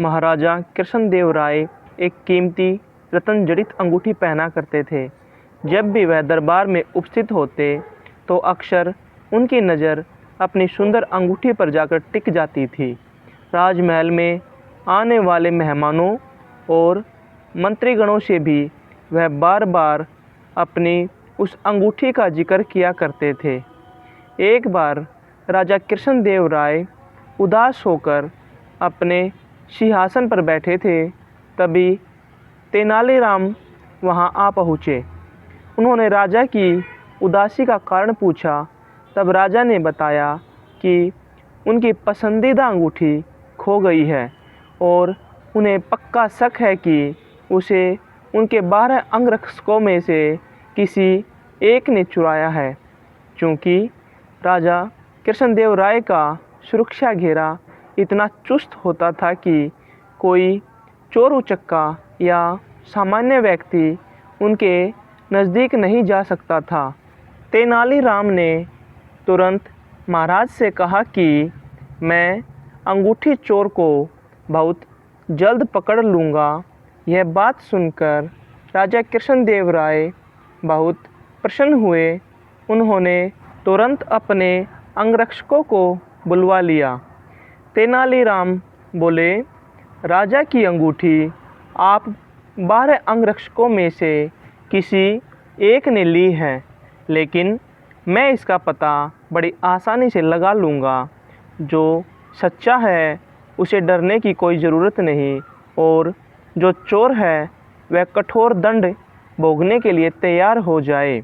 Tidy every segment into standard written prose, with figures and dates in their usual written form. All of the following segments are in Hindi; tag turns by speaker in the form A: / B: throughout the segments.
A: महाराजा कृष्णदेव राय एक कीमती रत्न जड़ित अंगूठी पहना करते थे। जब भी वह दरबार में उपस्थित होते तो अक्सर उनकी नज़र अपनी सुंदर अंगूठी पर जाकर टिक जाती थी। राजमहल में आने वाले मेहमानों और मंत्रीगणों से भी वह बार बार अपनी उस अंगूठी का जिक्र किया करते थे। एक बार राजा कृष्णदेव राय उदास होकर अपने सिंहासन पर बैठे थे, तभी तेनालीराम वहां आ पहुँचे। उन्होंने राजा की उदासी का कारण पूछा। तब राजा ने बताया कि उनकी पसंदीदा अंगूठी खो गई है और उन्हें पक्का शक है कि उसे उनके 12 अंगरक्षकों में से किसी एक ने चुराया है। चूँकि राजा कृष्णदेव राय का सुरक्षा घेरा इतना चुस्त होता था कि कोई चोर उचक्का या सामान्य व्यक्ति उनके नज़दीक नहीं जा सकता था। तेनालीराम ने तुरंत महाराज से कहा कि मैं अंगूठी चोर को बहुत जल्द पकड़ लूँगा। यह बात सुनकर राजा कृष्णदेव राय बहुत प्रसन्न हुए। उन्होंने तुरंत अपने अंगरक्षकों को बुलवा लिया। तेनालीराम बोले, राजा की अंगूठी आप 12 अंगरक्षकों में से किसी एक ने ली है, लेकिन मैं इसका पता बड़ी आसानी से लगा लूँगा। जो सच्चा है उसे डरने की कोई ज़रूरत नहीं और जो चोर है वह कठोर दंड भोगने के लिए तैयार हो जाए।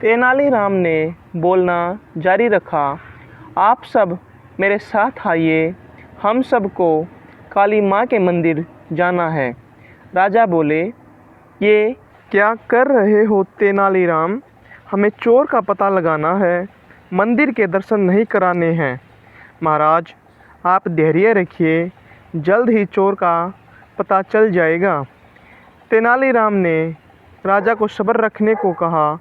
A: तेनालीराम ने बोलना जारी रखा, आप सब मेरे साथ आइए, हम सबको काली माँ के मंदिर जाना है। राजा बोले, ये क्या कर रहे हो तेनालीराम? हमें चोर का पता लगाना है, मंदिर के दर्शन नहीं कराने हैं। महाराज, आप धैर्य रखिए, जल्द ही चोर का पता चल जाएगा। तेनालीराम ने राजा को सब्र रखने को कहा।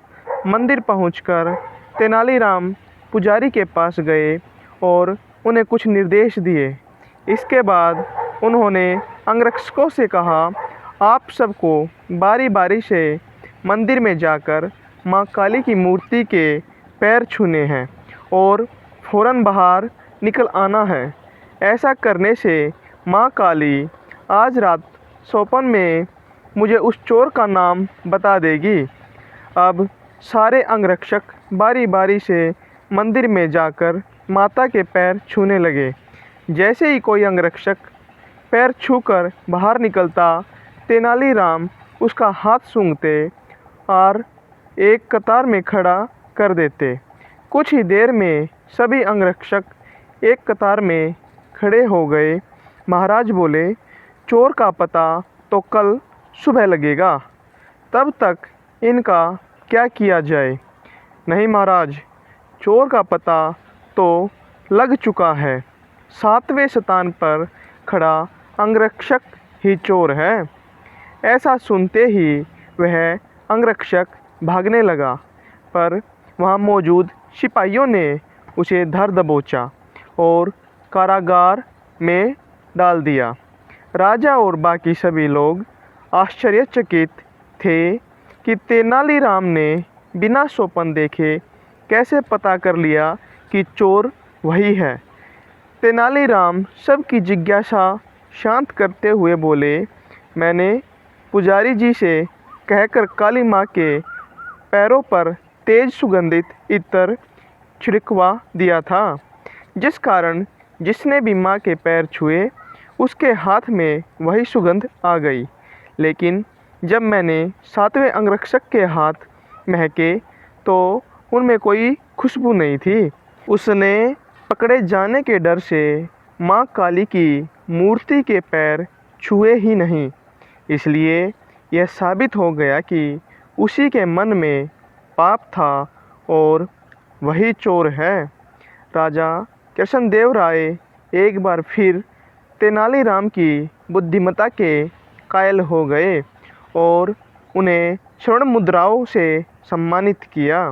A: मंदिर पहुंचकर तेनालीराम पुजारी के पास गए और उन्हें कुछ निर्देश दिए। इसके बाद उन्होंने अंगरक्षकों से कहा, आप सबको बारी बारी से मंदिर में जाकर माँ काली की मूर्ति के पैर छूने हैं और फ़ौरन बाहर निकल आना है। ऐसा करने से माँ काली आज रात स्वप्न में मुझे उस चोर का नाम बता देगी। अब सारे अंगरक्षक बारी बारी से मंदिर में जाकर माता के पैर छूने लगे। जैसे ही कोई अंगरक्षक पैर छूकर बाहर निकलता, तेनालीराम उसका हाथ सूंघते और एक कतार में खड़ा कर देते। कुछ ही देर में सभी अंगरक्षक एक कतार में खड़े हो गए। महाराज बोले, चोर का पता तो कल सुबह लगेगा, तब तक इनका क्या किया जाए? नहीं महाराज, चोर का पता तो लग चुका है। 7वें स्थान पर खड़ा अंगरक्षक ही चोर है। ऐसा सुनते ही वह अंगरक्षक भागने लगा, पर वहाँ मौजूद सिपाहियों ने उसे धर दबोचा और कारागार में डाल दिया। राजा और बाकी सभी लोग आश्चर्यचकित थे कि तेनालीराम ने बिना स्वप्न देखे कैसे पता कर लिया कि चोर वही है। तेनालीराम सबकी जिज्ञासा शांत करते हुए बोले, मैंने पुजारी जी से कहकर काली माँ के पैरों पर तेज सुगंधित इत्र छिड़कवा दिया था, जिस कारण जिसने भी माँ के पैर छुए उसके हाथ में वही सुगंध आ गई। लेकिन जब मैंने 7वें अंगरक्षक के हाथ महके तो उनमें कोई खुशबू नहीं थी। उसने पकड़े जाने के डर से माँ काली की मूर्ति के पैर छुए ही नहीं। इसलिए यह साबित हो गया कि उसी के मन में पाप था और वही चोर है। राजा कृष्णदेव राय एक बार फिर तेनालीराम की बुद्धिमत्ता के कायल हो गए और उन्हें स्वर्ण मुद्राओं से सम्मानित किया।